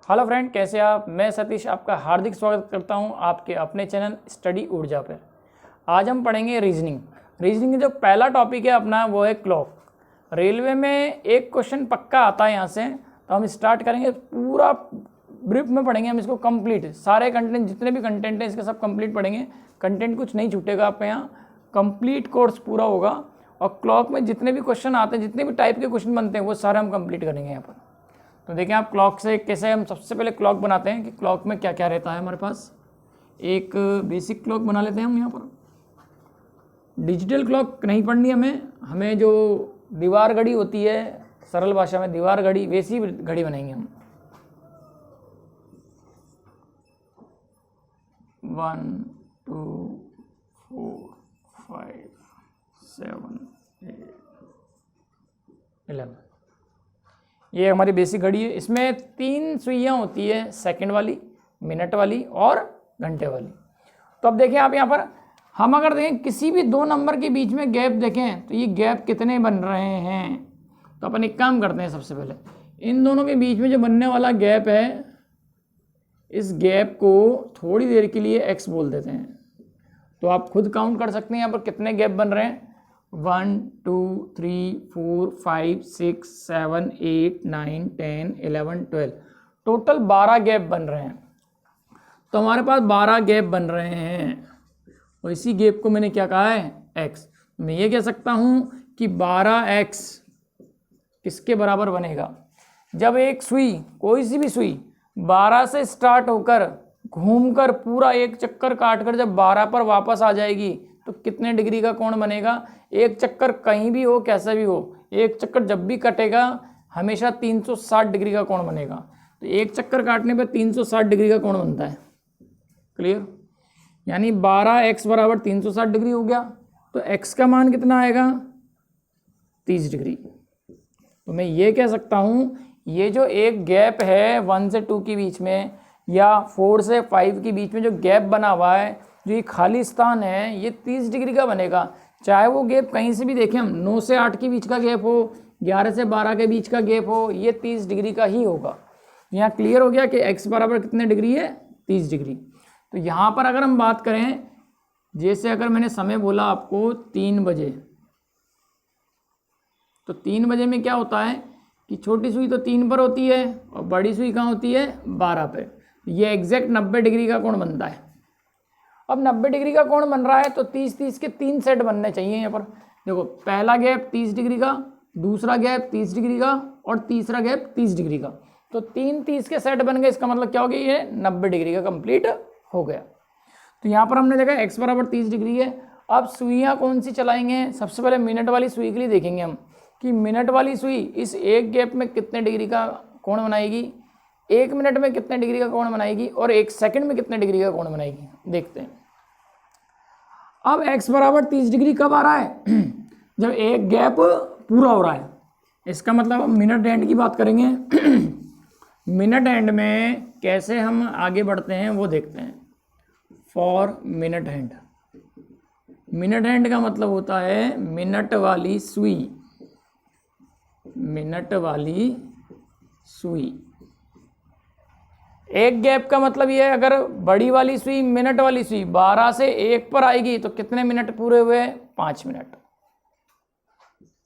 Hello friend, कैसे आप। मैं सतीश आपका हार्दिक स्वागत करता हूं आपके अपने चैनल स्टडी ऊर्जा पर। आज हम पढ़ेंगे रीजनिंग। रीजनिंग जो पहला टॉपिक है अपना वो है क्लॉक। रेलवे में एक क्वेश्चन पक्का आता है यहाँ से, तो हम स्टार्ट करेंगे। पूरा ब्रीफ में पढ़ेंगे हम इसको कंप्लीट। सारे कंटेंट जितने भी कंटेंट हैं इसके सब कंप्लीट पढ़ेंगे। कंटेंट कुछ नहीं छूटेगा आपके यहाँ, कंप्लीट कोर्स पूरा होगा। और क्लॉक में जितने भी क्वेश्चन आते हैं, जितने भी टाइप के क्वेश्चन बनते हैं वो सारे हम कंप्लीट करेंगे यहाँ पर। तो देखें आप क्लॉक से कैसे हम सबसे पहले क्लॉक बनाते हैं कि क्लॉक में क्या क्या रहता है हमारे पास। एक बेसिक क्लॉक बना लेते हैं हम यहाँ पर। डिजिटल क्लॉक नहीं पढ़नी हमें जो दीवार घड़ी होती है, सरल भाषा में दीवार घड़ी, वैसी घड़ी बनाएंगे हम। 1 2 4 5 7 8 11। ये हमारी बेसिक घड़ी है। इसमें 3 सुइयाँ होती है, सेकंड वाली, मिनट वाली और घंटे वाली। तो अब देखें आप यहाँ पर, हम अगर देखें किसी भी दो नंबर के बीच में गैप देखें तो ये गैप कितने बन रहे हैं। तो अपन एक काम करते हैं, सबसे पहले इन दोनों के बीच में जो बनने वाला गैप है, इस गैप को थोड़ी देर के लिए x बोल देते हैं। तो आप खुद काउंट कर सकते हैं यहाँ पर कितने गैप बन रहे हैं। 1 2 3 4 5 6 7 8 9 10 11 12, टोटल 12 गैप बन रहे हैं। तो हमारे पास 12 गैप बन रहे हैं और इसी गैप को मैंने क्या कहा है, x। मैं ये कह सकता हूँ कि 12x किसके बराबर बनेगा। जब एक सुई, कोई सी भी सुई 12 से स्टार्ट होकर घूमकर पूरा एक चक्कर काटकर जब 12 पर वापस आ जाएगी तो कितने डिग्री का कोण बनेगा। एक चक्कर कहीं भी हो, कैसा भी हो, एक चक्कर जब भी कटेगा हमेशा 360 डिग्री का कोण बनेगा। तो एक चक्कर काटने पे 360 डिग्री का कोण बनता है। क्लियर? यानी 12x बराबर 360 डिग्री हो गया। तो x का मान कितना आएगा, 30 डिग्री। तो मैं ये कह सकता हूँ ये जो एक गैप है 1 से 2 के बीच में या 4 से 5 के बीच में जो गैप बना हुआ है, जो ये खाली स्थान है, ये 30 डिग्री का बनेगा। चाहे वो गैप कहीं से भी देखें हम, 9 से 8 के बीच का गैप हो, 11 से 12 के बीच का गैप हो, ये 30 डिग्री का ही होगा। यहाँ क्लियर हो गया कि x बराबर कितने डिग्री है, 30 डिग्री। तो यहाँ पर अगर हम बात करें, जैसे अगर मैंने समय बोला आपको 3 बजे, तो 3 बजे में क्या होता है कि छोटी सुई तो 3 पर होती है और बड़ी सुई कहाँ होती है, 12 पे। ये एग्जैक्ट 90 डिग्री का कोण बनता है। अब 90 डिग्री का कोण बन रहा है तो 30-30 के 3 सेट बनने चाहिए यहाँ पर। देखो, पहला गैप 30 डिग्री का, दूसरा गैप 30 डिग्री का और तीसरा गैप 30 डिग्री का। तो 3-30 के सेट बन गए। इसका मतलब क्या हो गया, ये 90 डिग्री का कंप्लीट हो गया। तो यहाँ पर हमने देखा x बराबर 30 डिग्री है। अब सुइयाँ कौन सी चलाएंगे, सबसे पहले मिनट वाली सुई के लिए देखेंगे हम कि मिनट वाली सुई इस एक गैप में कितने डिग्री का कोण बनाएगी, 1 मिनट में कितने डिग्री का कोण बनाएगी और 1 सेकंड में कितने डिग्री का कोण बनाएगी, देखते हैं। अब x बराबर 30 डिग्री कब आ रहा है, जब एक गैप पूरा हो रहा है। इसका मतलब हम मिनट एंड की बात करेंगे। मिनट एंड में कैसे हम आगे बढ़ते हैं वो देखते हैं। For minute hand, minute hand का मतलब होता है मिनट वाली सुई, मिनट वाली सुई। एक गैप का मतलब ये है, अगर बड़ी वाली सुई, मिनट वाली सुई 12 से 1 पर आएगी तो कितने मिनट पूरे हुए, 5 मिनट।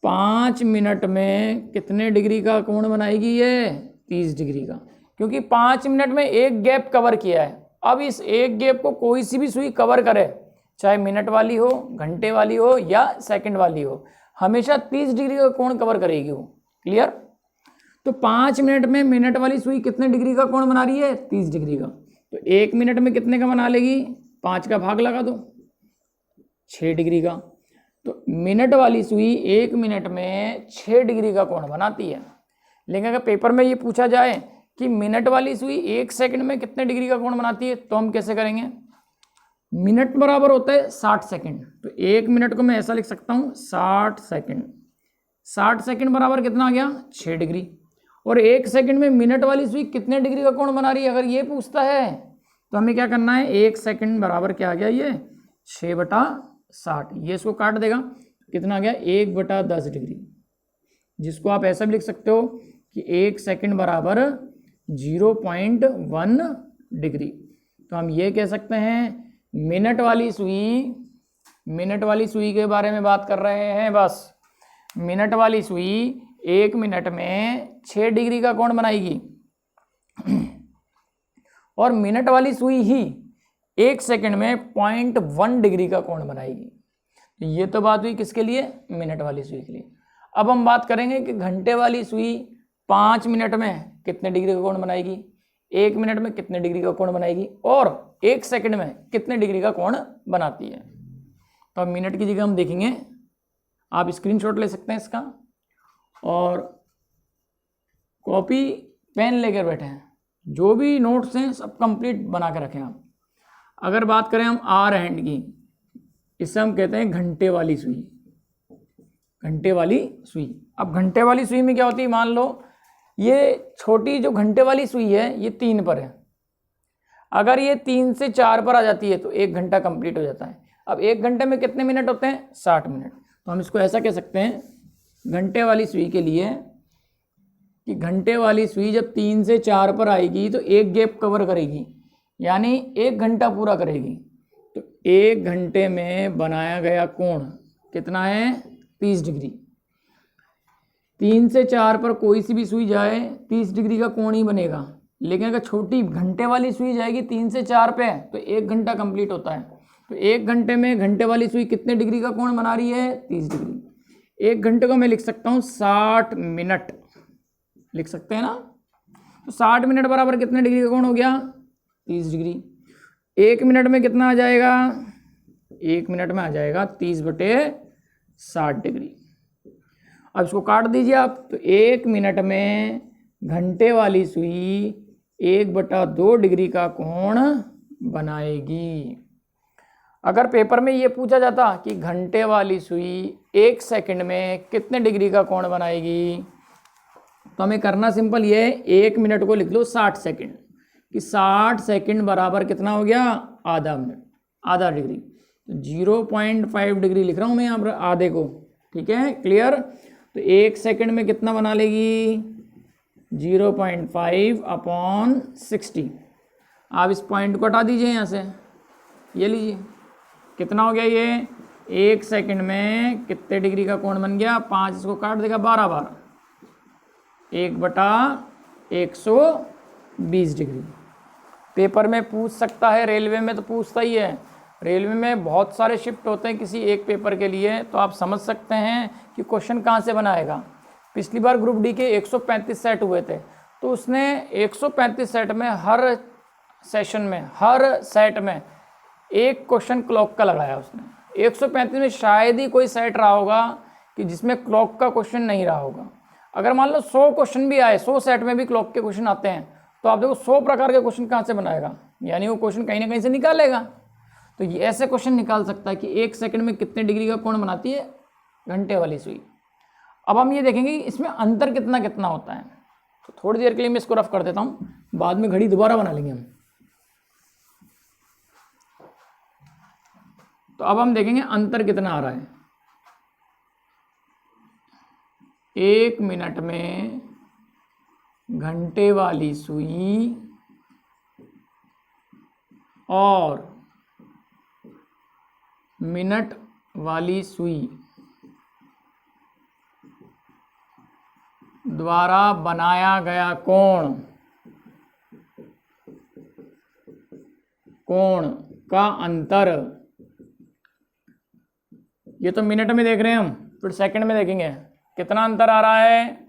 5 मिनट में कितने डिग्री का कोण बनाएगी ये, 30 डिग्री का, क्योंकि 5 मिनट में एक गैप कवर किया है। अब इस एक गैप को कोई सी भी सुई कवर करे, चाहे मिनट वाली हो, घंटे वाली हो या सेकंड वाली हो, हमेशा 30 डिग्री का कोण कवर करेगी वो। क्लियर? तो 5 मिनट में मिनट वाली सुई कितने डिग्री का कोण बना रही है, 30 डिग्री का। तो 1 मिनट में कितने का बना लेगी, 5 का भाग लगा दो, 6 डिग्री का। तो मिनट वाली सुई 1 मिनट में 6 डिग्री का कोण बनाती है। लेकिन अगर पेपर में ये पूछा जाए कि मिनट वाली सुई 1 सेकंड में कितने डिग्री का कोण बनाती है, तो हम कैसे करेंगे। मिनट बराबर होता है 60 सेकंड। तो 1 मिनट को मैं ऐसा लिख सकता हूँ 60 सेकंड। 60 सेकंड बराबर कितना आ गया, 6 डिग्री। और 1 सेकंड में मिनट वाली सुई कितने डिग्री का कोण बना रही है, अगर ये पूछता है तो हमें क्या करना है, 1 सेकंड बराबर क्या आ गया, ये 6/60। ये इसको काट देगा, कितना आ गया, 1/10 डिग्री। जिसको आप ऐसा भी लिख सकते हो कि 1 सेकंड बराबर 0.1 डिग्री। तो हम ये कह सकते हैं मिनट वाली सुई के बारे में बात कर रहे हैं। बस मिनट वाली सुई 1 मिनट में 6 डिग्री का कोण बनाएगी और मिनट वाली सुई ही 1 सेकंड में 0.1 डिग्री का कोण बनाएगी। तो ये तो बात हुई किसके लिए? मिनट वाली सुई के लिए। अब हम बात करेंगे कि घंटे वाली सुई 5 मिनट में कितने डिग्री का कोण बनाएगी, 1 मिनट में कितने डिग्री का कोण बनाएगी और 1 सेकंड में कितने डिग्री का कोण बनाती है। तो अब मिनट की जगह हम देखेंगे, आप स्क्रीनशॉट ले सकते हैं इसका और कॉपी पेन लेकर बैठे हैं, जो भी नोट्स हैं सब कंप्लीट बना के रखें आप। अगर बात करें हम आर हैंड की, इसे हम कहते हैं घंटे वाली सुई। घंटे वाली सुई, अब घंटे वाली सुई में क्या होती है, मान लो ये छोटी जो घंटे वाली सुई है ये 3 पर है, अगर ये 3 से 4 पर आ जाती है तो 1 घंटा कंप्लीट हो जाता है। अब 1 घंटे में कितने मिनट होते हैं? 60 मिनट। तो हम इसको ऐसा कह सकते हैं घंटे वाली सुई के लिए कि घंटे वाली सुई जब 3 से 4 पर आएगी तो 1 गैप कवर करेगी, यानी 1 घंटा पूरा करेगी। तो 1 घंटे में बनाया गया कोण कितना है? 30 डिग्री। 3 से 4 पर कोई सी भी सुई जाए 30 डिग्री का कोण ही बनेगा, लेकिन अगर छोटी घंटे वाली सुई जाएगी 3 से 4 पे तो 1 घंटा कंप्लीट होता है। तो 1 घंटे में घंटे वाली सुई कितने डिग्री का कोण बना रही है? 30 डिग्री। 1 घंटे को मैं लिख सकता हूँ 60 मिनट, लिख सकते हैं ना। तो 60 मिनट बराबर कितने डिग्री का कोण हो गया? 30 डिग्री। 1 मिनट में कितना आ जाएगा? 1 मिनट में आ जाएगा 30/60 डिग्री। अब इसको काट दीजिए आप, तो 1 मिनट में घंटे वाली सुई 1/2 डिग्री का कोण बनाएगी। अगर पेपर में ये पूछा जाता कि घंटे वाली सुई 1 सेकंड में कितने डिग्री का कोण बनाएगी, तो हमें करना सिंपल ये है, 1 मिनट को लिख लो 60 सेकंड, कि 60 सेकंड बराबर कितना हो गया? आधा मिनट, आधा डिग्री। तो 0.5 डिग्री लिख रहा हूँ मैं यहाँ पर आधे को, ठीक है, क्लियर। तो 1 सेकंड में कितना बना लेगी? 0.5/60। आप इस पॉइंट को हटा दीजिए यहाँ से, ये लीजिए कितना हो गया ये? 1 सेकंड में कितने डिग्री का कोण बन गया? 5, इसको काट देगा 12 बार, 1/120 डिग्री। पेपर में पूछ सकता है, रेलवे में तो पूछता ही है। रेलवे में बहुत सारे शिफ्ट होते हैं किसी एक पेपर के लिए, तो आप समझ सकते हैं कि क्वेश्चन कहाँ से बनाएगा। पिछली बार ग्रुप डी के 135 सेट हुए थे, तो उसने 135 सेट में हर सेशन में, हर सेट में एक क्वेश्चन क्लॉक का लगाया उसने। 135 में शायद ही कोई सेट रहा होगा कि जिसमें क्लॉक का क्वेश्चन नहीं रहा होगा। अगर मान लो 100 क्वेश्चन भी आए, 100 सेट में भी क्लॉक के क्वेश्चन आते हैं, तो आप देखो 100 प्रकार के क्वेश्चन कहाँ से बनाएगा, यानी वो क्वेश्चन कहीं ना कहीं से निकालेगा। तो ये ऐसे क्वेश्चन निकाल सकता है कि 1 सेकंड में कितने डिग्री का कोण बनाती है घंटे वाली सुई। अब हम ये देखेंगे कि इसमें अंतर कितना कितना होता है। तो थोड़ी देर के लिए मैं इसको रफ कर देता हूँ, बाद में घड़ी दोबारा बना लेंगे हम। तो अब हम देखेंगे अंतर कितना आ रहा है। 1 मिनट में घंटे वाली सुई और मिनट वाली सुई द्वारा बनाया गया कोण का अंतर। ये तो मिनट में देख रहे हैं हम, फिर सेकंड में देखेंगे कितना अंतर आ रहा है।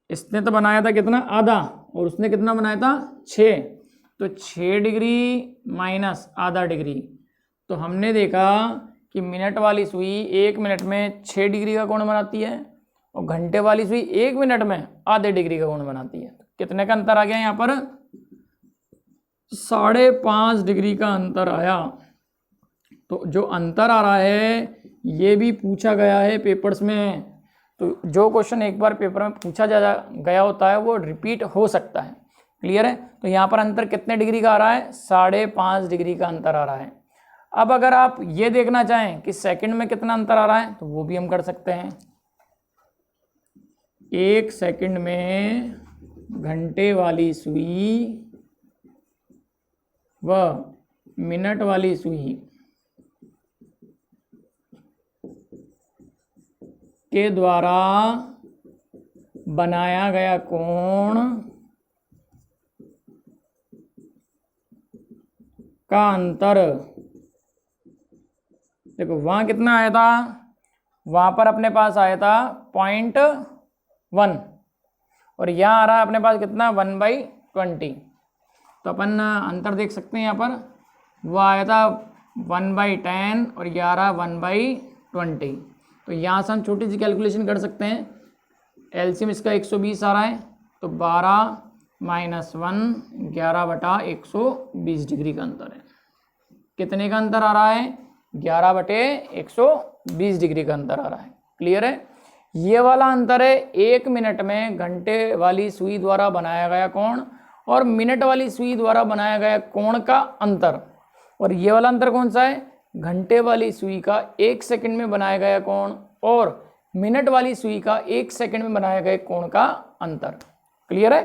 इसने तो बनाया था कितना? आधा, और उसने कितना बनाया था? 6। तो 6 डिग्री माइनस आधा डिग्री। तो हमने देखा कि मिनट वाली सुई 1 मिनट में 6 डिग्री का कोण बनाती है और घंटे वाली सुई 1 मिनट में आधे डिग्री का कोण बनाती है। कितने का अंतर आ गया यहाँ पर? 5.5 डिग्री का अंतर आया। तो जो अंतर आ रहा है ये भी पूछा गया है पेपर्स में। तो जो क्वेश्चन एक बार पेपर में पूछा गया होता है वो रिपीट हो सकता है। क्लियर है? तो यहाँ पर अंतर कितने डिग्री का आ रहा है? 5.5 डिग्री का अंतर आ रहा है। अब अगर आप ये देखना चाहें कि सेकंड में कितना अंतर आ रहा है तो वो भी हम कर सकते हैं। 1 सेकंड में घंटे वाली सुई व मिनट वाली सुई के द्वारा बनाया गया कोण का अंतर, देखो वहां कितना आया था, वहां पर अपने पास आया था 0.1 और यहाँ आ रहा है अपने पास कितना 1/20। तो अपन अंतर देख सकते हैं यहाँ पर, वो आया था 1/10 और ये आ रहा 1/20। तो यहाँ से हम छोटी सी कैलकुलेशन कर सकते हैं। एलसीएम इसका 120 आ रहा है, तो 12 - 1 11/120 डिग्री का अंतर है। कितने का अंतर आ रहा है? 11/120 डिग्री का अंतर आ रहा है। क्लियर है? ये वाला अंतर है 1 मिनट में घंटे वाली सुई द्वारा बनाया गया कोण और मिनट वाली सुई द्वारा बनाया गया कोण का अंतर। और ये वाला अंतर कौन सा है? घंटे वाली सुई का 1 सेकंड में बनाया गया कोण और मिनट वाली सुई का 1 सेकंड में बनाया गया कोण का अंतर। क्लियर है?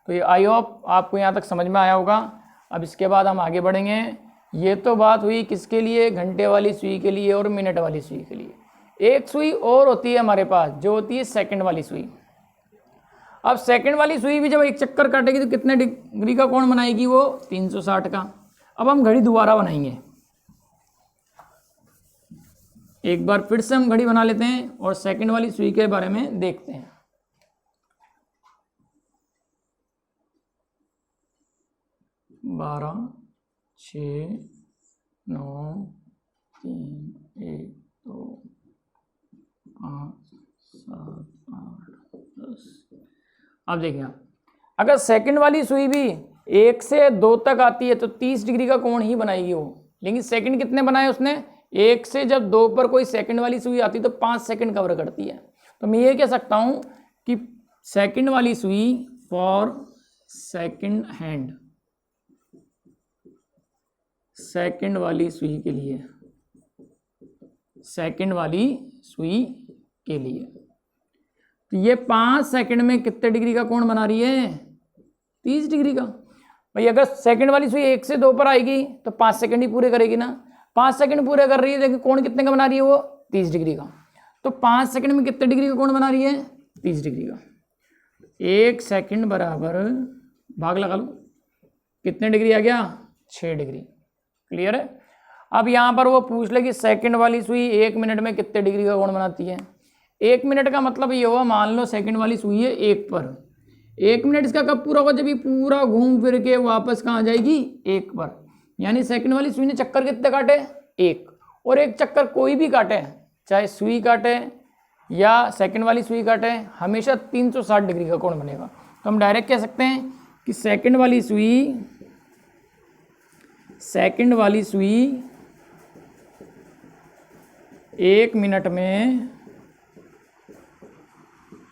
तो ये आई होप आपको यहाँ तक समझ में आया होगा। अब इसके बाद हम आगे बढ़ेंगे। ये तो बात हुई किसके लिए? घंटे वाली सुई के लिए और मिनट वाली सुई के लिए। एक सुई और होती है हमारे पास, जो होती है सेकंड वाली सुई। अब सेकंड वाली सुई भी जब एक चक्कर काटेगी तो कितने डिग्री का कोण बनाएगी? वो 360 का। अब हम घड़ी दोबारा बनाएंगे, एक बार फिर से हम घड़ी बना लेते हैं और सेकंड वाली सुई के बारे में देखते हैं। बारह, 6, 9, 3, 1, 2, 5, 7, 8, 10। अब देखिए, अगर सेकंड वाली सुई भी 1 से 2 तक आती है तो 30 डिग्री का कोण ही बनाएगी वो। लेकिन सेकंड कितने बनाए उसने? 1 से जब 2 पर कोई सेकंड वाली सुई आती है तो 5 सेकंड कवर करती है। तो मैं ये कह सकता हूं कि सेकंड वाली सुई फॉर सेकंड हैंड, सेकंड वाली सुई के लिए, सेकंड वाली सुई के लिए तो ये 5 सेकंड में कितने डिग्री का कोण बना रही है? 30 डिग्री का। भाई अगर सेकंड वाली सुई 1 से 2 पर आएगी तो 5 सेकंड ही पूरे करेगी ना। 5 सेकंड पूरे कर रही है, देखिए कोण कितने का बना रही है वो? 30 डिग्री का। तो 5 सेकंड में कितने डिग्री का कोण बना रही है? 30 डिग्री का। 1 सेकंड बराबर भाग लगा लो, कितने डिग्री आ गया? 6 डिग्री। क्लियर है? अब यहाँ पर वो पूछ ले कि सेकंड वाली सुई 1 मिनट में कितने डिग्री का कोण बनाती है। 1 मिनट का मतलब ये हुआ, मान लो सेकंड वाली सुई है 1 पर। 1 मिनट इसका कब पूरा होगा? जब ये पूरा घूम फिर के वापस कहाँ जाएगी? 1 पर। यानी सेकंड वाली सुई ने चक्कर कितने काटे? 1। और एक चक्कर कोई भी काटे, चाहे सुई काटे या सेकंड वाली सुई काटे, हमेशा 360 डिग्री का कोण बनेगा। तो हम डायरेक्ट कह सकते हैं कि सेकंड वाली सुई 1 मिनट में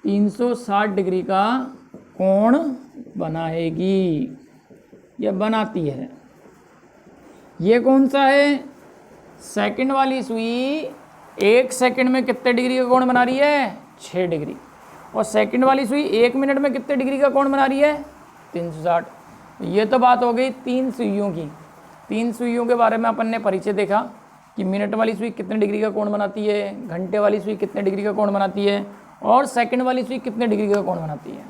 360 डिग्री का कोण बनाएगी या बनाती है। ये कौन सा है? सेकंड वाली सुई 1 सेकंड में कितने डिग्री का कोण बना रही है? 6 डिग्री। और सेकंड वाली सुई 1 मिनट में कितने डिग्री का कोण बना रही है? 360। ये तो बात हो गई 3 सुइयों की। 3 सुइयों के बारे में अपन ने परिचय देखा कि मिनट वाली सुई कितने डिग्री का कोण बनाती है, घंटे वाली सुई कितने डिग्री का कोण बनाती है और सेकंड वाली सुई कितने डिग्री का कोण बनाती है।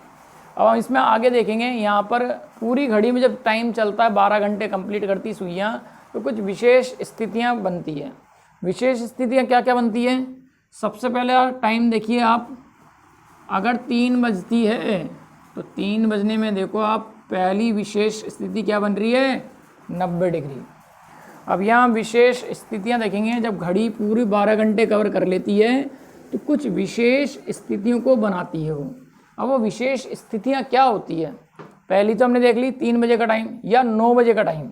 अब हम इसमें आगे देखेंगे। यहाँ पर पूरी घड़ी में जब टाइम चलता है 12 घंटे कंप्लीट करती सुइयाँ, तो कुछ विशेष स्थितियाँ बनती है। विशेष स्थितियाँ क्या क्या बनती हैं? सबसे पहले टाइम देखिए आप, अगर 3 बजती है तो 3 बजने में देखो आप, पहली विशेष स्थिति क्या बन रही है? 90 डिग्री। अब यहाँ विशेष स्थितियाँ देखेंगे, जब घड़ी पूरी 12 घंटे कवर कर लेती है तो कुछ विशेष स्थितियों को बनाती है वो। अब वो विशेष स्थितियाँ क्या होती है? पहली तो हमने देख ली 3 बजे का टाइम या 9 बजे का टाइम।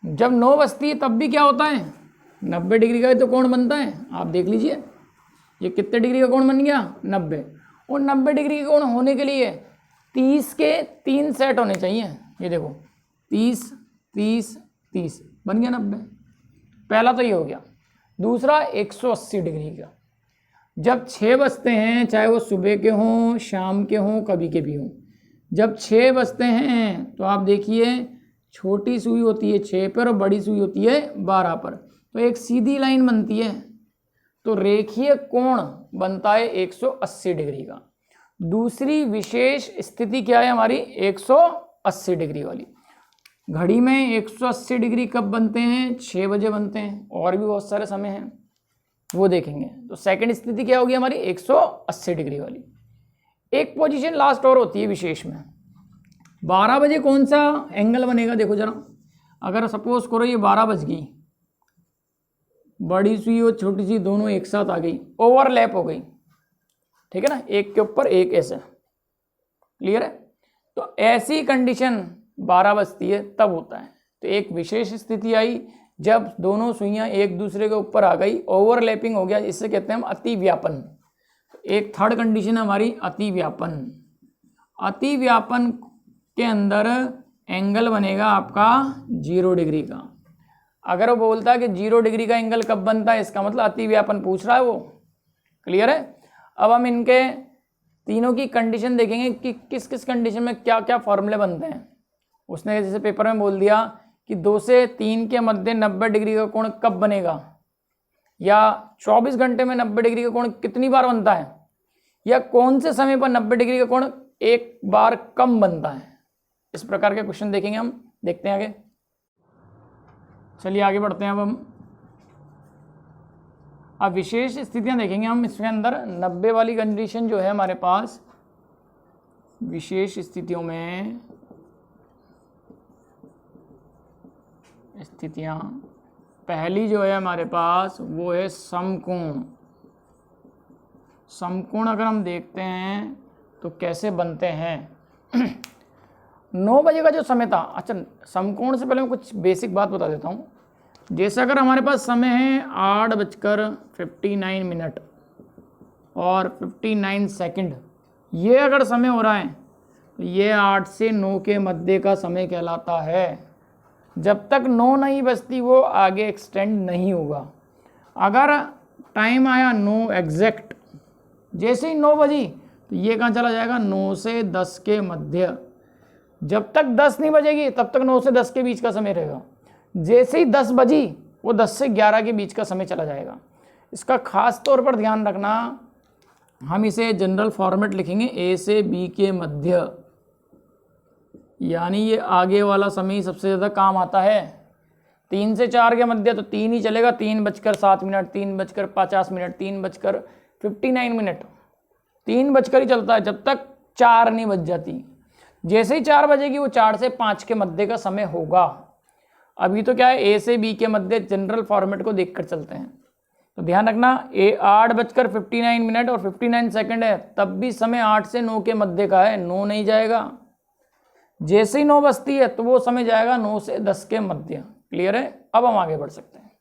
जब 9 बजती है तब भी क्या होता है? 90 डिग्री का तो कोण बनता है। आप देख लीजिए ये कितने डिग्री का कोण बन गया? 90। और 90 डिग्री का कोण होने के लिए 30 के 3 सेट होने चाहिए। ये देखो 30, 30, 30 बन गया 90। पहला तो ये हो गया। दूसरा 180 डिग्री का, जब 6 बजते हैं, चाहे वो सुबह के हों, शाम के हों, कभी के भी हों, जब 6 बजते हैं तो आप देखिए छोटी सुई होती है 6 पर और बड़ी सुई होती है 12 पर, तो एक सीधी लाइन बनती है, तो रेखीय कोण बनता है 180 डिग्री का। दूसरी विशेष स्थिति क्या है हमारी, 180 डिग्री वाली। घड़ी में 180 डिग्री कब बनते हैं, 6 बजे बनते हैं, और भी बहुत सारे समय हैं वो देखेंगे। तो सेकंड स्थिति क्या होगी हमारी, 180 डिग्री वाली। एक पोजीशन लास्ट और होती है विशेष में, 12 बजे कौन सा एंगल बनेगा, देखो जरा, अगर सपोज करो ये 12 बज गई, बड़ी सुई और छोटी सी दोनों एक साथ आ गई, ओवरलैप हो गई, ठीक है ना, एक के ऊपर एक ऐसे, क्लियर है। तो ऐसी कंडीशन 12 बजती है तब होता है। तो एक विशेष स्थिति आई जब दोनों सुइयां एक दूसरे के ऊपर आ गई, ओवरलैपिंग हो गया, इससे कहते हैं हम अतिव्यापन। एक थर्ड कंडीशन है हमारी अतिव्यापन। अतिव्यापन के अंदर एंगल बनेगा आपका 0 डिग्री का। अगर वो बोलता है कि 0 डिग्री का एंगल कब बनता है, इसका मतलब अतिव्यापन पूछ रहा है वो, क्लियर है। अब हम इनके तीनों की कंडीशन देखेंगे कि किस किस कंडीशन में क्या क्या फॉर्मूले बनते हैं। उसने जैसे पेपर में बोल दिया कि 2 से 3 के मध्य 90 डिग्री का कोण कब बनेगा, या 24 घंटे में 90 डिग्री का कोण कितनी बार बनता है, या कौन से समय पर 90 डिग्री का कोण एक बार कम बनता है। इस प्रकार के क्वेश्चन देखेंगे हम, देखते हैं आगे। चलिए आगे बढ़ते हैं। अब विशेष स्थितियां देखेंगे हम इसके अंदर। 90 वाली कंडीशन जो है हमारे पास, विशेष स्थितियों में स्थितियां, पहली जो है हमारे पास वो है समकोण। समकोण अगर हम देखते हैं तो कैसे बनते हैं 9 बजे का जो समय था, अच्छा समकोण से पहले मैं कुछ बेसिक बात बता देता हूँ। जैसे अगर हमारे पास समय है 8:59 और 59 सेकंड, ये अगर समय हो रहा है तो ये 8 से 9 के मध्य का समय कहलाता है। जब तक 9 नहीं बजती वो आगे एक्सटेंड नहीं होगा। अगर टाइम आया 9 एग्जैक्ट, जैसे ही 9 बजी तो ये कहाँ चला जाएगा, 9 से 10 के मध्य। जब तक 10 नहीं बजेगी तब तक 9 से 10 के बीच का समय रहेगा। जैसे ही 10 बजी वो 10 से 11 के बीच का समय चला जाएगा। इसका खास तौर पर ध्यान रखना, हम इसे जनरल फॉर्मेट लिखेंगे A से B के मध्य, यानी ये आगे वाला समय ही सबसे ज़्यादा काम आता है। 3 से 4 के मध्य तो 3 ही चलेगा, 3:07, 3:50, 3:59, 3 बजकर ही चलता है जब तक 4 नहीं बज जाती। जैसे ही 4 बजेगी वो 4 से 5 के मध्य का समय होगा। अभी तो क्या है, A से B के मध्य जनरल फॉर्मेट को देखकर चलते हैं। तो ध्यान रखना, 8:59 और 59 सेकंड है, तब भी समय 8 से 9 के मध्य का है, 9 नहीं जाएगा। जैसे ही 9 बजती है तो वो समय जाएगा 9 से 10 के मध्य। क्लियर है। अब हम आगे बढ़ सकते हैं।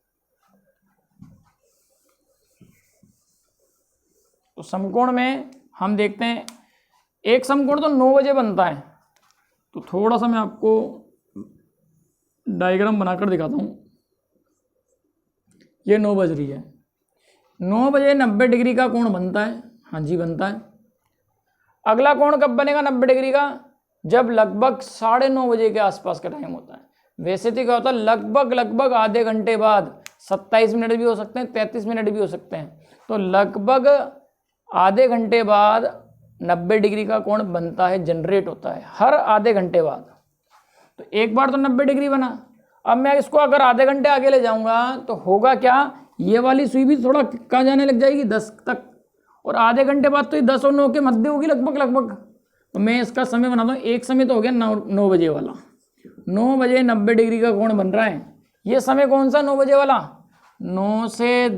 तो समकोण में हम देखते हैं, एक समकोण तो 9 बजे बनता है। तो थोड़ा सा मैं आपको डायग्राम बनाकर दिखाता हूँ। ये 9 बज रही है, 9 बजे 90 डिग्री का कोण बनता है। हाँ जी बनता है। अगला कोण कब बनेगा 90 डिग्री का, जब लगभग 9:30 बजे के आसपास का टाइम होता है। वैसे तो क्या होता है, लगभग आधे घंटे बाद, 27 मिनट भी हो सकते हैं, 33 मिनट भी हो सकते हैं। तो लगभग आधे घंटे बाद 90 डिग्री का कोण बनता है, जनरेट होता है हर आधे घंटे बाद। तो एक बार तो 90 डिग्री बना। अब मैं इसको अगर आधे घंटे आगे ले जाऊंगा तो होगा क्या, ये वाली सुई भी थोड़ा कहाँ जाने लग जाएगी, 10 तक, और आधे घंटे बाद तो ये 10 और 9 के मध्य होगी लगभग। तो मैं इसका समय बनाता हूँ। एक समय तो हो गया 9 बजे वाला, 9 बजे 90 डिग्री का कोण बन रहा है। ये समय कौन सा 9 बजे वाला, 9 से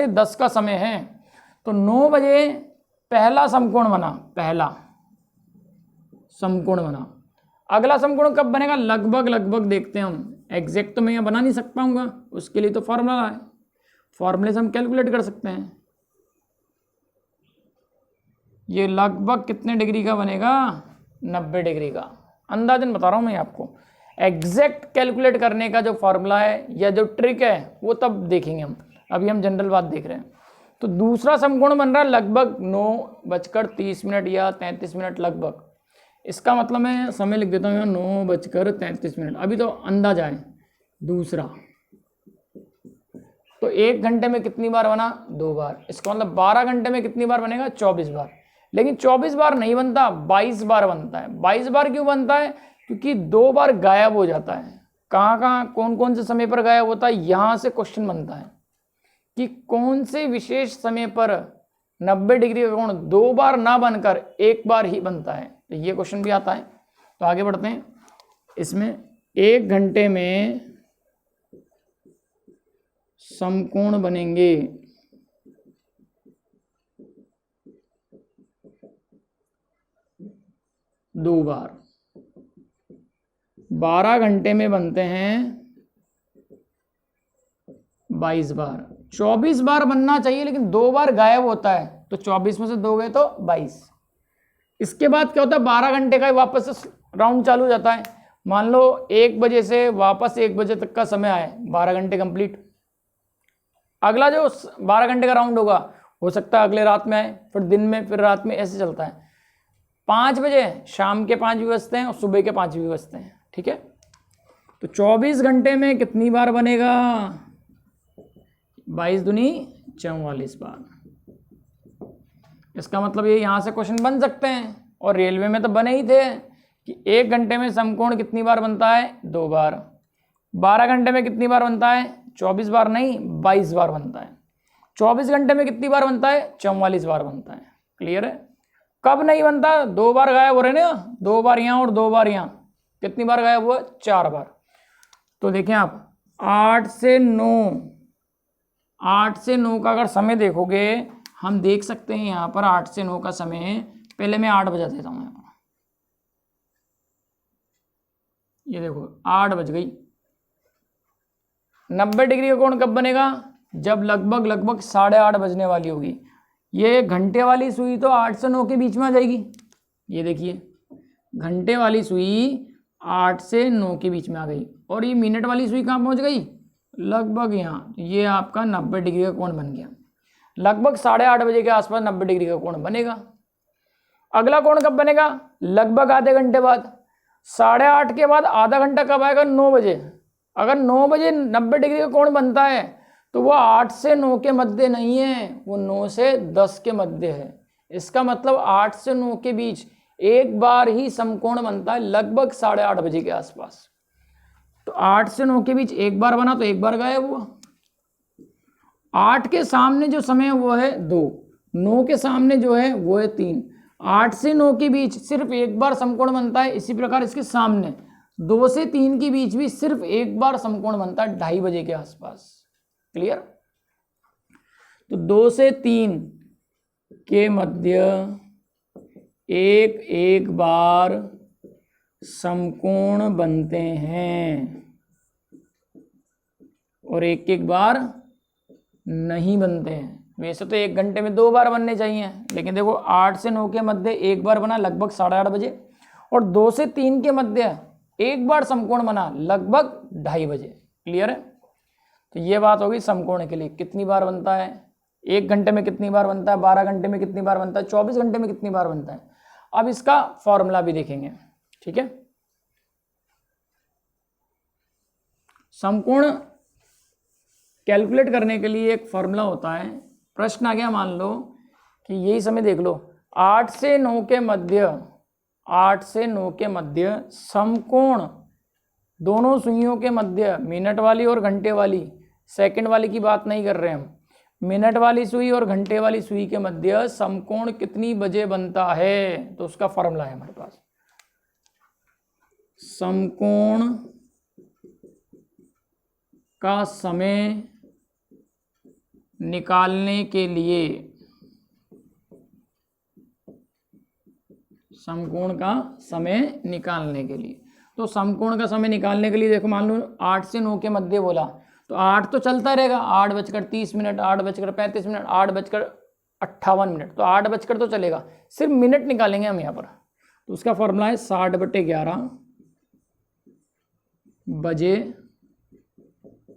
10 का समय है। तो 9 बजे पहला समकोण बना, पहला समकोण बना। अगला समकोण कब बनेगा, लगभग देखते हैं हम। एग्जैक्ट तो मैं यहाँ बना नहीं सक पाऊंगा, उसके लिए तो फॉर्मूला है, फॉर्मूले से हम कैलकुलेट कर सकते हैं। ये लगभग कितने डिग्री का बनेगा, 90 डिग्री का। अंदाजन बता रहा हूँ मैं आपको। एग्जैक्ट कैलकुलेट करने का जो फॉर्मूला है या जो ट्रिक है वो तब देखेंगे हम, अभी हम जनरल बात देख रहे हैं। तो दूसरा समकोण बन रहा है लगभग 9:30 या 33 लगभग। इसका मतलब मैं समय लिख देता हूँ यहाँ 9:33। अभी तो अंदाजा है। दूसरा तो 1 घंटे में कितनी बार बना? 2 बार। इसका मतलब 12 घंटे में कितनी बार बनेगा? 24 बार। लेकिन 24 बार नहीं बनता, 22 बार बनता है। 22 बार क्यों बनता है? क्योंकि 2 बार गायब हो जाता है। कहाँ कहाँ कौन कौन से समय पर गायब होता है, यहाँ से क्वेश्चन बनता है कि कौन से विशेष समय पर 90 डिग्री का कोण 2 बार ना बनकर 1 बार ही बनता है। तो ये क्वेश्चन भी आता है। तो आगे बढ़ते हैं। इसमें 1 घंटे में समकोण बनेंगे 2 बार। 12 घंटे में बनते हैं 22 बार। 24 बार बनना चाहिए लेकिन 2 बार गायब होता है, तो 24 में से 2 गए तो 22। इसके बाद क्या होता है? 12 घंटे का वापस से राउंड चालू हो जाता है। मान लो 1 बजे से वापस 1 बजे तक का समय आए, 12 घंटे कंप्लीट। अगला जो 12 घंटे का राउंड होगा हो सकता है अगले रात में आए, फिर दिन में, फिर रात में, ऐसे चलता है। 5 बजे शाम के 5 भी बजते हैं और सुबह के 5 भी बजते हैं। ठीक है, तो 24 घंटे में कितनी बार बनेगा? 22 दूनी 44 बार। इसका मतलब ये यहाँ से क्वेश्चन बन सकते हैं, और रेलवे में तो बने ही थे कि 1 घंटे में समकोण कितनी बार बनता है? 2 बार। 12 घंटे में कितनी बार बनता है? 24 बार नहीं, 22 बार बनता है। 24 घंटे में कितनी बार बनता है? 44 बार बनता है। क्लियर है? कब नहीं बनता? 2 बार गायब हो रहे ना, 2 बार यहाँ और 2 बार यहाँ। कितनी बार गायब हुआ? 4 बार। तो देखें आप 8 से 9 का अगर समय देखोगे, हम देख सकते हैं यहाँ पर 8 से 9 का समय। पहले मैं 8 बजा देता हूँ यहाँ पर। ये देखो 8 बज गई। 90 डिग्री का कोण कब बनेगा? जब लगभग 8:30 बजने वाली होगी। ये घंटे वाली सुई तो 8 से 9 के बीच में आ जाएगी। ये देखिए घंटे वाली सुई 8 से 9 के बीच में आ गई, और ये मिनट वाली सुई कहाँ पहुँच गई? लगभग यहाँ। ये आपका 90 डिग्री का कोण बन गया। लगभग 8:30 बजे के आसपास 90 डिग्री का कोण बनेगा। अगला कोण कब बनेगा? लगभग आधे घंटे बाद। 8:30 के बाद आधा घंटा कब आएगा? 9 बजे। अगर 9 बजे 90 डिग्री का कोण बनता है तो वो 8 से 9 के मध्य नहीं है, वो 9 से 10 के मध्य है। इसका मतलब 8 से 9 के बीच एक बार ही समकोण बनता है, लगभग 8:30 बजे के आसपास। तो 8 से 9 के बीच एक बार बना तो एक बार गायब हुआ। 8 के सामने जो समय है वो है 2, 9 के सामने जो है वो है 3। 8 से 9 के बीच सिर्फ एक बार समकोण बनता है। इसी प्रकार इसके सामने 2 से 3 के बीच भी सिर्फ एक बार समकोण बनता है, 2:30 बजे के आसपास। क्लियर? तो 2 से 3 के मध्य एक बार समकोण बनते हैं और एक बार नहीं बनते हैं। वैसे तो 1 घंटे में 2 बार बनने चाहिए, लेकिन देखो 8 से 9 के मध्य एक बार बना लगभग 8:30 बजे, और 2 से 3 के मध्य एक बार समकोण बना लगभग 2:30 बजे। क्लियर है? तो ये बात होगी समकोण के लिए कितनी बार बनता है, 1 घंटे में कितनी बार बनता है, 12 घंटे में कितनी बार बनता है, 24 घंटे में कितनी बार बनता है। अब इसका फॉर्मूला भी देखेंगे। ठीक है, समकोण कैलकुलेट करने के लिए एक फॉर्मूला होता है। प्रश्न आ गया, मान लो कि यही समय देख लो, 8 से 9 के मध्य, 8 से 9 के मध्य समकोण दोनों सुइयों के मध्य, मिनट वाली और घंटे वाली, सेकंड वाली की बात नहीं कर रहे हम, मिनट वाली सुई और घंटे वाली सुई के मध्य समकोण कितनी बजे बनता है। तो उसका फॉर्मूला है हमारे पास, समकोण का समय निकालने के लिए, समकोण का समय निकालने के लिए, तो समकोण का समय निकालने के लिए देखो, मान लो 8 से 9 के मध्य बोला तो 8 तो चलता रहेगा, 8:30, 8:35, 8:58, तो 8 तो चलेगा, सिर्फ मिनट निकालेंगे हम यहाँ पर। तो उसका फॉर्मूला है 60/11 बजे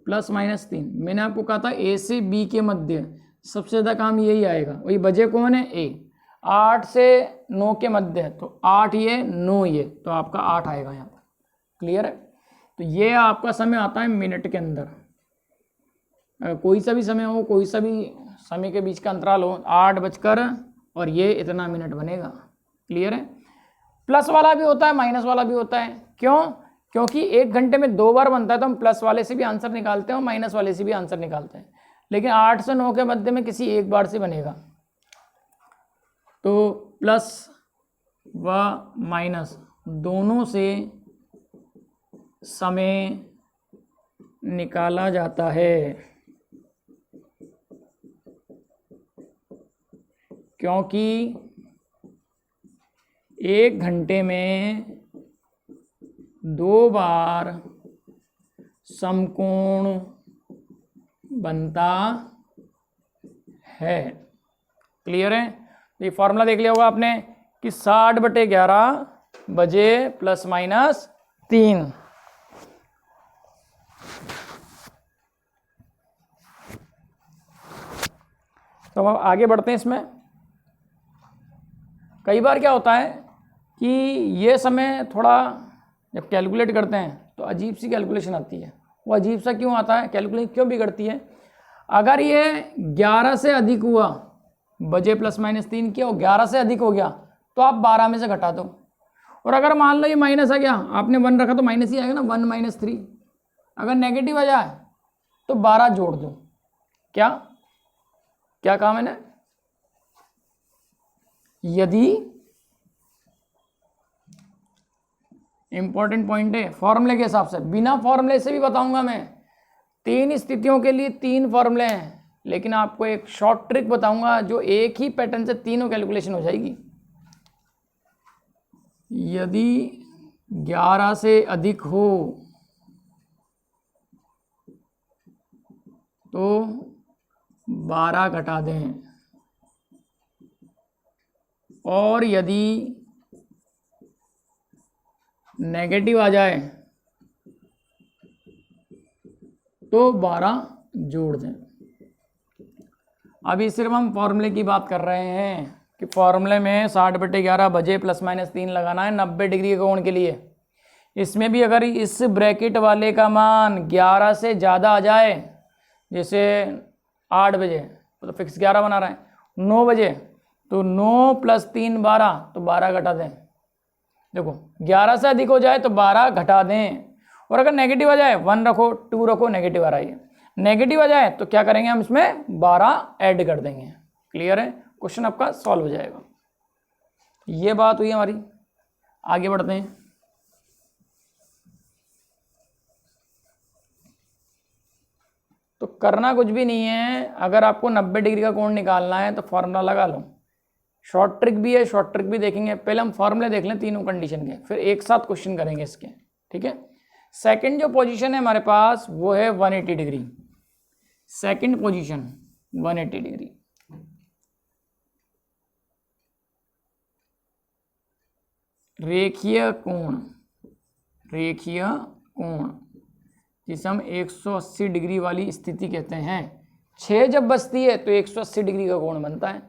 +-3। मैंने आपको कहा था ए से बी के मध्य सबसे ज़्यादा काम यही आएगा। वही बजे कौन है? ए। 8 से 9 के मध्य है, तो 8 ये 9 ये, तो आपका 8 आएगा यहाँ पर। क्लियर है? तो ये आपका समय आता है मिनट के अंदर। कोई सा भी समय हो, कोई सा भी समय के बीच का अंतराल हो, 8 बजकर और ये इतना मिनट बनेगा। क्लियर है? प्लस वाला भी होता है, माइनस वाला भी होता है। क्यों? क्योंकि 1 घंटे में 2 बार बनता है, तो हम प्लस वाले से भी आंसर निकालते हैं और माइनस वाले से भी आंसर निकालते हैं। लेकिन 8 से 9 के मध्य में किसी एक बार से बनेगा, तो प्लस व माइनस दोनों से समय निकाला जाता है, क्योंकि 1 घंटे में 2 बार समकोण बनता है। क्लियर है? ये फॉर्मूला देख लिया होगा आपने कि 60/11 बजे प्लस माइनस 3। तो अब आगे बढ़ते हैं इसमें। कई बार क्या होता है कि ये समय थोड़ा जब कैलकुलेट करते हैं तो अजीब सी कैलकुलेशन आती है। वो अजीब सा क्यों आता है, कैलकुलेशन क्यों बिगड़ती है? अगर ये 11 से अधिक हुआ, बजे प्लस माइनस 3 किया और 11 से अधिक हो गया, तो आप 12 में से घटा दो। और अगर मान लो ये माइनस आ गया, आपने 1 रखा तो माइनस ही आएगा ना, 1 - 3। अगर नेगेटिव आ जाए तो 12 जोड़ दो। क्या क्या कहा मैंने? यदि, इंपॉर्टेंट पॉइंट है, फॉर्मूले के हिसाब से, बिना फॉर्मूले से भी बताऊंगा मैं। 3 स्थितियों के लिए 3 फॉर्मूले हैं, लेकिन आपको एक शॉर्ट ट्रिक बताऊंगा जो एक ही पैटर्न से तीनों कैलकुलेशन हो जाएगी। यदि 11 से अधिक हो तो 12 घटा दें, और यदि नेगेटिव आ जाए तो 12 जोड़ दें। अभी सिर्फ हम फॉर्मूले की बात कर रहे हैं कि फॉर्मूले में 60/11 बजे प्लस माइनस 3 लगाना है 90 डिग्री के कोण के लिए। इसमें भी अगर इस ब्रैकेट वाले का मान 11 से ज़्यादा आ जाए, जैसे 8 बजे तो फिक्स 11 बना रहा है, 9 बजे तो 9 + 3 12, तो 12 घटा दें। देखो 11 से अधिक हो जाए तो 12 घटा दें, और अगर नेगेटिव आ जाए 1 रखो, 2 रखो, नेगेटिव आ रहा है, नेगेटिव आ जाए तो क्या करेंगे हम इसमें 12 ऐड कर देंगे। क्लियर है? क्वेश्चन आपका सॉल्व हो जाएगा। ये बात हुई हमारी। आगे बढ़ते हैं। तो करना कुछ भी नहीं है, अगर आपको 90 डिग्री का कोण निकालना है तो फॉर्मूला लगा लो। शॉर्ट ट्रिक भी है, शॉर्ट ट्रिक भी देखेंगे। पहले हम फॉर्मूले देख लें तीनों कंडीशन के, फिर एक साथ क्वेश्चन करेंगे इसके। ठीक है? सेकंड जो पोजीशन है हमारे पास वो है 180 डिग्री। Second position 180 degree. रेखीय कोण, रेखीय कोण जिसे हम 180 डिग्री वाली स्थिति कहते हैं। 6 जब बचती है तो 180 डिग्री का कोण बनता है।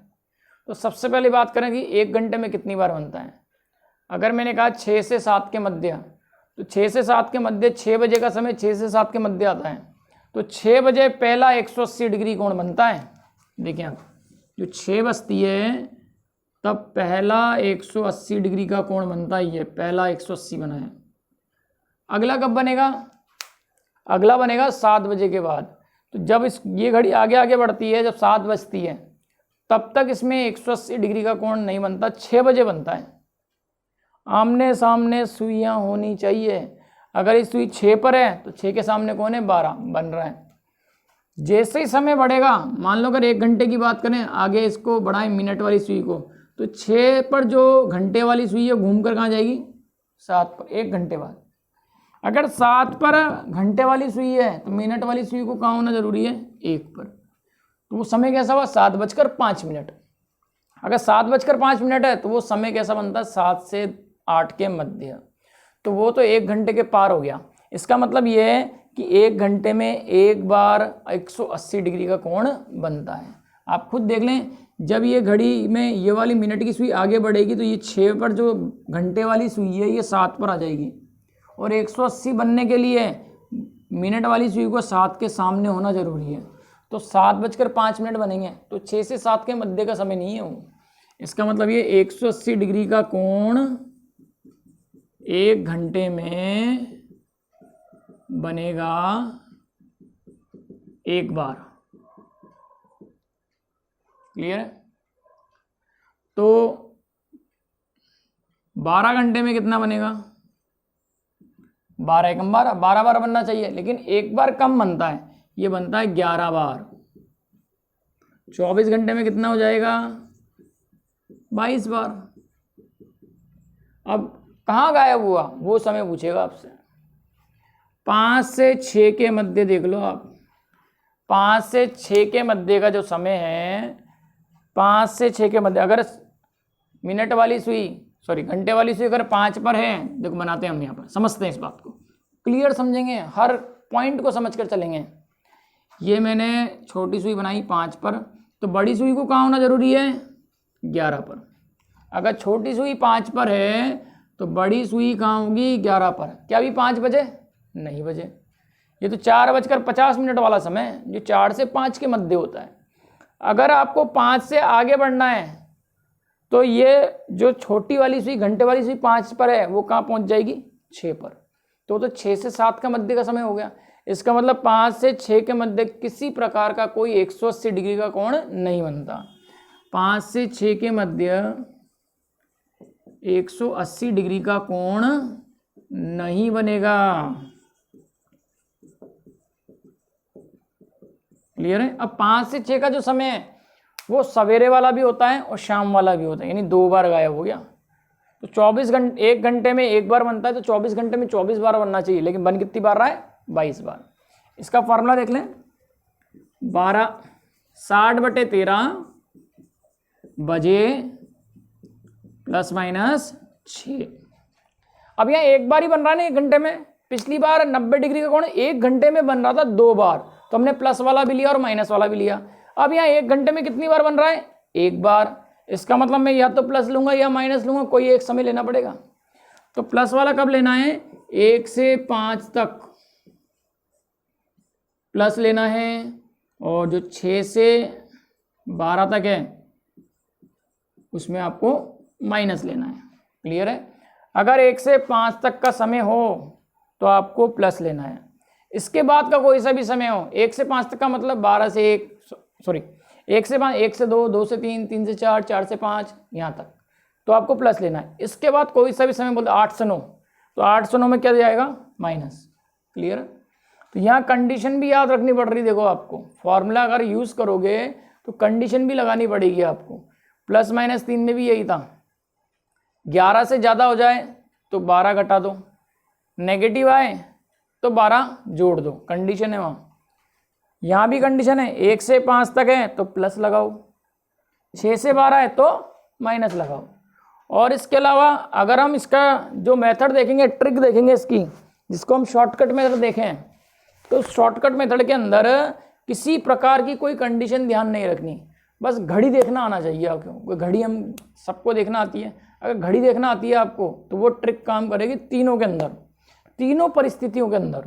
तो सबसे पहले बात करें कि 1 घंटे में कितनी बार बनता है। अगर मैंने कहा 6 से 7 के मध्य, तो 6 से 7 के मध्य 6 बजे का समय 6 से 7 के मध्य आता है, तो 6 बजे पहला 180 डिग्री कोण बनता है। देखिए आप, जो 6 बजती है तब पहला 180 डिग्री का कोण बनता है। ये पहला 180 बना है। अगला कब बनेगा? अगला बनेगा 7 बजे के बाद। तो जब ये घड़ी आगे आगे बढ़ती है, जब 7 बजती है तब तक इसमें 180 डिग्री का कोण नहीं बनता, 6 बजे बनता है। आमने सामने सुइयां होनी चाहिए। अगर ये सुई 6 पर है तो 6 के सामने कौन है? 12 बन रहा है। जैसे ही समय बढ़ेगा, मान लो अगर 1 घंटे की बात करें, आगे इसको बढ़ाएं मिनट वाली सुई को, तो 6 पर जो घंटे वाली सुई है घूम कर कहाँ जाएगी? 7 पर, 1 घंटे बाद। अगर 7 पर घंटे वाली सुई है तो मिनट वाली सुई को कहाँ होना जरूरी है? 1 पर। तो वो समय कैसा हुआ? 7:05। अगर 7:05 है तो वो समय कैसा बनता है? 7 से 8 के मध्य। तो वो तो 1 घंटे के पार हो गया। इसका मतलब ये है कि 1 घंटे में एक बार 180 डिग्री का कोण बनता है। आप खुद देख लें, जब ये घड़ी में ये वाली मिनट की सुई आगे बढ़ेगी तो ये 6 पर जो घंटे वाली सुई है ये 7 पर आ जाएगी, और 180 बनने के लिए मिनट वाली सुई को 7 के सामने होना जरूरी है। तो 7:05 बनेंगे, तो 6 से 7 के मध्य का समय नहीं है वो। इसका मतलब ये 180 डिग्री का कोण 1 घंटे में बनेगा एक बार। क्लियर है? तो 12 घंटे में कितना बनेगा? 12 एकम 12 बार बनना चाहिए, लेकिन एक बार कम बनता है, ये बनता है 11 बार। 24 घंटे में कितना हो जाएगा? 22 बार। अब कहाँ गायब हुआ वो समय पूछेगा आपसे। 5 से 6 के मध्य देख लो आप, 5 से 6 के मध्य का जो समय है, 5 से 6 के मध्य, अगर मिनट वाली सुई घंटे वाली सुई अगर 5 पर है, देखो बनाते हैं हम यहाँ पर, समझते हैं इस बात को, क्लियर समझेंगे, हर पॉइंट को समझ कर चलेंगे। ये मैंने छोटी सुई बनाई 5 पर, तो बड़ी सुई को कहाँ होना जरूरी है? 11 पर। अगर छोटी सुई 5 पर है तो बड़ी सुई कहाँ होगी? 11 पर। क्या अभी 5 बजे? नहीं बजे। ये तो 4:50 वाला समय जो 4 से 5 के मध्य होता है। अगर आपको 5 से आगे बढ़ना है तो ये जो छोटी वाली सुई घंटे वाली सुई 5 पर है वो कहाँ पहुँच जाएगी? 6 पर। तो 6 से 7 का मध्य का समय हो गया। इसका मतलब 5 से 6 के मध्य किसी प्रकार का कोई 180 डिग्री का कोण नहीं बनता। 5 से 6 के मध्य 180 डिग्री का कोण नहीं बनेगा। क्लियर है? अब 5 से 6 का जो समय है वो सवेरे वाला भी होता है और शाम वाला भी होता है, यानी 2 बार गायब हो गया। तो 24 घंटे, 1 घंटे में 1 बार बनता है, तो 24 घंटे में 24 बार बनना चाहिए, लेकिन बन कितनी बार रहा है? 22 बार। इसका फॉर्मूला देख लें, 60/13 बजे ±6। अब यहाँ एक बार ही बन रहा है ना 1 घंटे में। पिछली बार 90 डिग्री का कोण 1 घंटे में बन रहा था 2 बार, तो हमने प्लस वाला भी लिया और माइनस वाला भी लिया। अब यहाँ 1 घंटे में कितनी बार बन रहा है? 1 बार। इसका मतलब मैं या तो प्लस लूंगा या माइनस लूंगा, कोई एक समय लेना पड़ेगा। तो प्लस वाला कब लेना है? 1 से 5 तक प्लस लेना है, और जो 6 से 12 तक है उसमें आपको माइनस लेना है। क्लियर है? अगर 1 से 5 तक का समय हो तो आपको प्लस लेना है। इसके बाद का कोई सा भी समय हो, 1 से 5 तक का मतलब 1 से 5, 1 से 2, 2 से 3, 3 से 4, 4 से 5 यहाँ तक, तो आपको प्लस लेना है। इसके बाद कोई सा भी समय बोलते 8 से 9, तो 8 से 9 में क्या जाएगा? माइनस। क्लियर है? तो यहाँ कंडीशन भी याद रखनी पड़ रही। देखो आपको फॉर्मूला अगर यूज़ करोगे तो कंडीशन भी लगानी पड़ेगी आपको। ±3 में भी यही था, 11 से ज़्यादा हो जाए तो 12 घटा दो, नेगेटिव आए तो 12 जोड़ दो, कंडीशन है वहाँ। यहाँ भी कंडीशन है, 1 से 5 तक है तो प्लस लगाओ, 6 से 12 है तो माइनस लगाओ। और इसके अलावा अगर हम इसका जो मेथड देखेंगे, ट्रिक देखेंगे इसकी, जिसको हम शॉर्टकट मेथड देखें, तो शॉर्टकट मेथड के अंदर किसी प्रकार की कोई कंडीशन ध्यान नहीं रखनी, बस घड़ी देखना आना चाहिए आपको। घड़ी हम सबको देखना आती है, अगर घड़ी देखना आती है आपको तो वो ट्रिक काम करेगी तीनों के अंदर, तीनों परिस्थितियों के अंदर।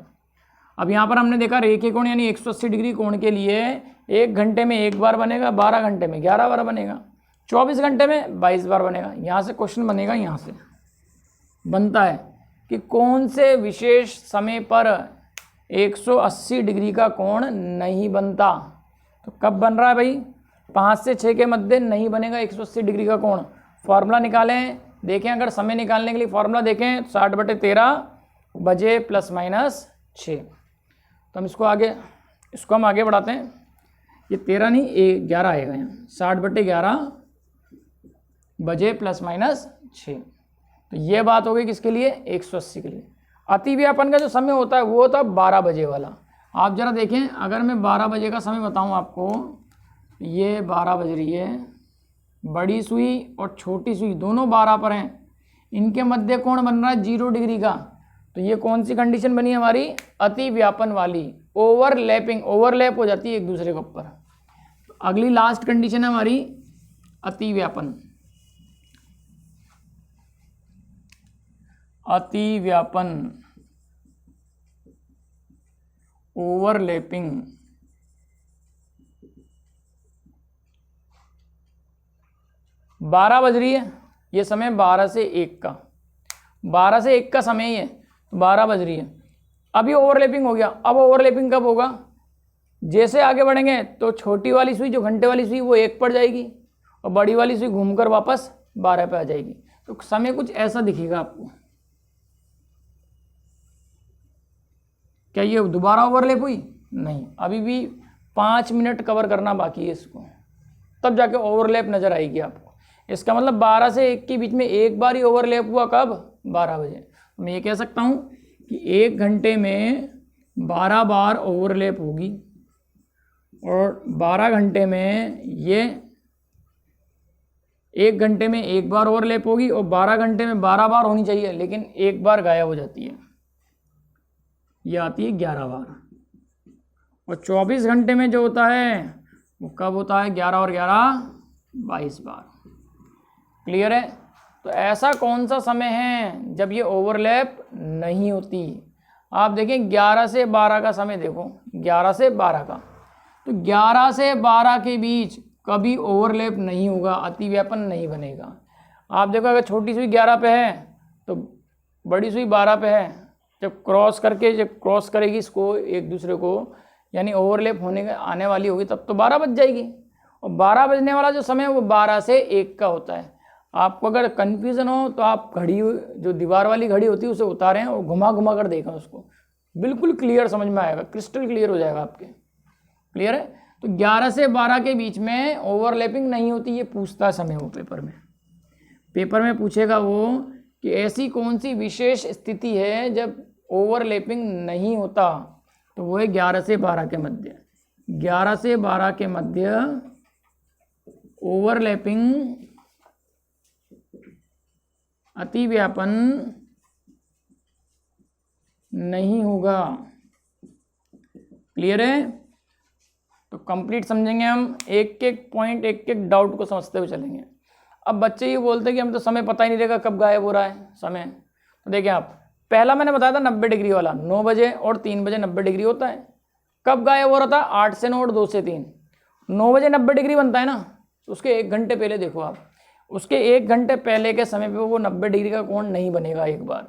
अब यहाँ पर हमने देखा रेखीय कोण यानी 180 डिग्री कोण के लिए 1 घंटे में 1 बार बनेगा, 12 घंटे में 11 बार बनेगा, 24 घंटे में 22 बार बनेगा। यहाँ से क्वेश्चन बनेगा, यहाँ से बनता है कि कौन से विशेष समय पर 180 डिग्री का कोण नहीं बनता। तो कब बन रहा है भाई? 5 से 6 के मध्य नहीं बनेगा 180 डिग्री का कोण। फॉर्मूला निकालें, देखें, अगर समय निकालने के लिए फॉर्मूला देखें, 60/13 बजे ±6। तो हम इसको हम आगे बढ़ाते हैं। ये 13 नहीं 11 आएगा यहाँ, 60/11 बजे ±6। तो ये बात हो गई किसके लिए? 180 के लिए। अतिव्यापन का जो समय होता है वो होता है 12 बजे वाला। आप जरा देखें, अगर मैं 12 बजे का समय बताऊं आपको, ये 12 बज रही है, बड़ी सुई और छोटी सुई दोनों 12 पर हैं, इनके मध्य कोण बन रहा है 0 डिग्री का। तो ये कौन सी कंडीशन बनी हमारी? अतिव्यापन वाली। ओवरलैपिंग, ओवरलैप हो जाती है एक दूसरे के ऊपर। अगली लास्ट कंडीशन है हमारी अतिव्यापन। अतिव्यापन, ओवरलैपिंग। बारह बज रही है, ये समय 12 से 1 का, 12 से 1 का समय ही है, 12 बज रही है। अभी ओवरलैपिंग हो गया। अब ओवरलैपिंग कब होगा? जैसे आगे बढ़ेंगे तो छोटी वाली सुई, जो घंटे वाली सुई, वो 1 पर जाएगी और बड़ी वाली सुई घूमकर वापस 12 पे आ जाएगी। तो समय कुछ ऐसा दिखेगा आपको। क्या ये दोबारा ओवरलैप हुई? नहीं, अभी भी 5 मिनट कवर करना बाकी है इसको, तब जाके ओवरलैप नजर आएगी आपको। इसका मतलब 12 से 1 के बीच में एक बार ही ओवरलैप हुआ, कब? 12 बजे। मैं ये कह सकता हूँ कि 1 घंटे में 12 बार ओवरलैप होगी और 12 घंटे में ये 1 घंटे में 1 बार ओवरलैप होगी और 12 घंटे में 12 बार होनी चाहिए, लेकिन 1 बार गायब हो जाती है, ये आती है 11 बार। और 24 घंटे में जो होता है वो कब होता है? 11 और 11 22 बार। क्लियर है? तो ऐसा कौन सा समय है जब ये ओवरलैप नहीं होती? आप देखें 11 से 12 का समय देखो, 11 से 12 का, तो 11 से 12 के बीच कभी ओवरलैप नहीं होगा, अतिव्यापन नहीं बनेगा। आप देखो अगर छोटी सुई 11 पे है तो बड़ी सुई 12 पे है, जब क्रॉस करेगी इसको एक दूसरे को, यानी ओवरलैप होने आने वाली होगी, तब तो 12 बज जाएगी। और 12 बजने वाला जो समय है वो 12 से 1 का होता है। आपको अगर कन्फ्यूज़न हो तो आप घड़ी, जो दीवार वाली घड़ी होती है, उसे उतारें और घुमा घुमा कर देखें उसको, बिल्कुल क्लियर समझ में आएगा, क्रिस्टल क्लियर हो जाएगा आपके। क्लियर है? तो 11 से 12 के बीच में ओवरलैपिंग नहीं होती, ये पूछता समय वो पेपर में पूछेगा वो कि ऐसी कौन सी विशेष स्थिति है जब ओवरलैपिंग नहीं होता, तो वो है 11 से 12 के मध्य। 11 से 12 के मध्य ओवरलैपिंग, अतिव्यापन नहीं होगा। क्लियर है? तो कंप्लीट समझेंगे हम, एक एक पॉइंट, एक एक डाउट को समझते हुए चलेंगे। अब बच्चे ये बोलते हैं कि हम तो समय पता ही नहीं रहेगा कब गायब हो रहा है समय। तो देखिए आप, पहला मैंने बताया था 90 डिग्री वाला, 9 बजे और 3 बजे 90 डिग्री होता है। कब गायब हो रहा था? 8 से 9 और 2 से 3। 9 बजे 90 डिग्री बनता है ना, तो उसके 1 घंटे पहले देखो आप, उसके 1 घंटे पहले के समय पे वो 90 डिग्री का कोण नहीं बनेगा। एक बार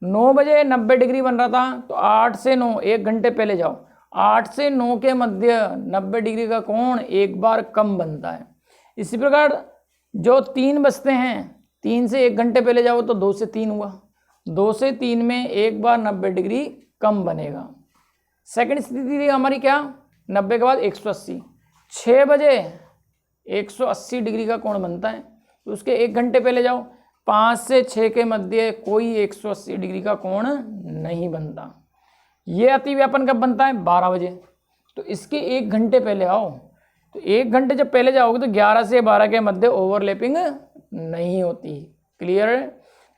9 बजे 90 डिग्री बन रहा था, तो 8 से 9 1 घंटे पहले जाओ, 8 से 9 के मध्य 90 डिग्री का कोण एक बार कम बनता है। इसी प्रकार जो 3 बजते हैं, 3 से 1 घंटे पहले जाओ तो 2 से 3 हुआ, 2 से 3 में एक बार 90 डिग्री कम बनेगा। सेकंड स्थिति थी हमारी क्या? 90 के बाद 180, 6 बजे 180 डिग्री का कोण बनता है, तो उसके 1 घंटे पहले जाओ, 5 से 6 के मध्य कोई 180 डिग्री का कोण नहीं बनता। ये अतिव्यापन कब बनता है? 12 बजे। तो इसके 1 घंटे पहले आओ, तो 1 घंटे जब पहले जाओगे तो 11 से 12 के मध्य ओवरलैपिंग नहीं होती। क्लियर है?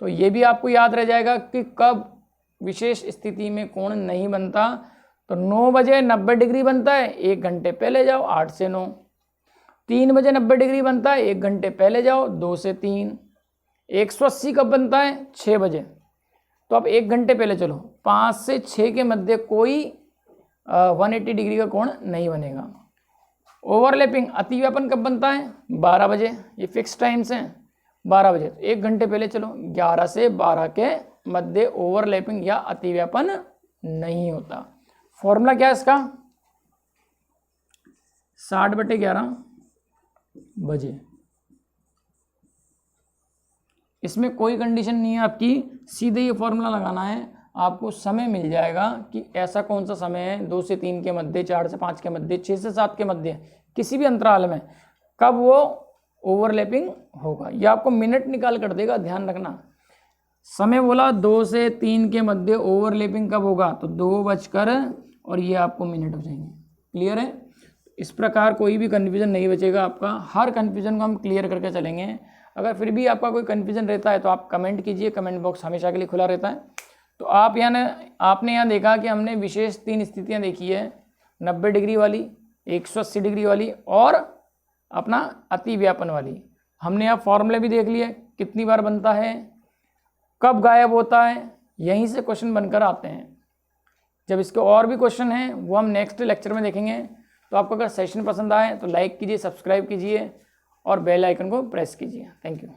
तो ये भी आपको याद रह जाएगा कि कब विशेष स्थिति में कोण नहीं बनता। तो 9 बजे 90 डिग्री बनता है, 1 घंटे पहले जाओ, 8 से 9। 3 बजे 90 डिग्री बनता है, 1 घंटे पहले जाओ, 2 से 3। 180 कब बनता है? 6 बजे, तो आप 1 घंटे पहले चलो, 5 से 6 के मध्य कोई 180 डिग्री का कोण नहीं बनेगा। ओवरलैपिंग, अतिव्यापन कब बनता है? 12 बजे, ये फिक्स टाइम्स हैं, 12 बजे। तो 1 घंटे पहले चलो, 11 से 12 के मध्य ओवरलैपिंग या अतिव्यापन नहीं होता। फॉर्मूला क्या है इसका? 60/11 बजे। इसमें कोई कंडीशन नहीं है आपकी, सीधे ये फॉर्मूला लगाना है, आपको समय मिल जाएगा कि ऐसा कौन सा समय है 2 से 3 के मध्य, 4 से 5 के मध्य, 6 से 7 के मध्य, किसी भी अंतराल में कब वो ओवरलैपिंग होगा। ये आपको मिनट निकाल कर देगा, ध्यान रखना। समय बोला 2 से 3 के मध्य ओवरलैपिंग कब होगा, तो 2 बजकर और ये आपको मिनट हो जाएंगे। क्लियर है? इस प्रकार कोई भी कन्फ्यूजन नहीं बचेगा आपका, हर कन्फ्यूजन को हम क्लियर करके चलेंगे। अगर फिर भी आपका कोई कन्फ्यूजन रहता है तो आप कमेंट कीजिए, कमेंट बॉक्स हमेशा के लिए खुला रहता है। तो आपने यहाँ देखा कि हमने विशेष 3 स्थितियाँ देखी है, 90 डिग्री वाली, 180 डिग्री वाली और अपना अति व्यापन वाली। हमने यहाँ फॉर्मूले भी देख लिए, कितनी बार बनता है, कब गायब होता है, यहीं से क्वेश्चन बनकर आते हैं। जब इसके और भी क्वेश्चन हैं वो हम नेक्स्ट लेक्चर में देखेंगे। तो आपको अगर सेशन पसंद आए तो लाइक कीजिए, सब्सक्राइब कीजिए और बेल आइकन को प्रेस कीजिए। Thank you.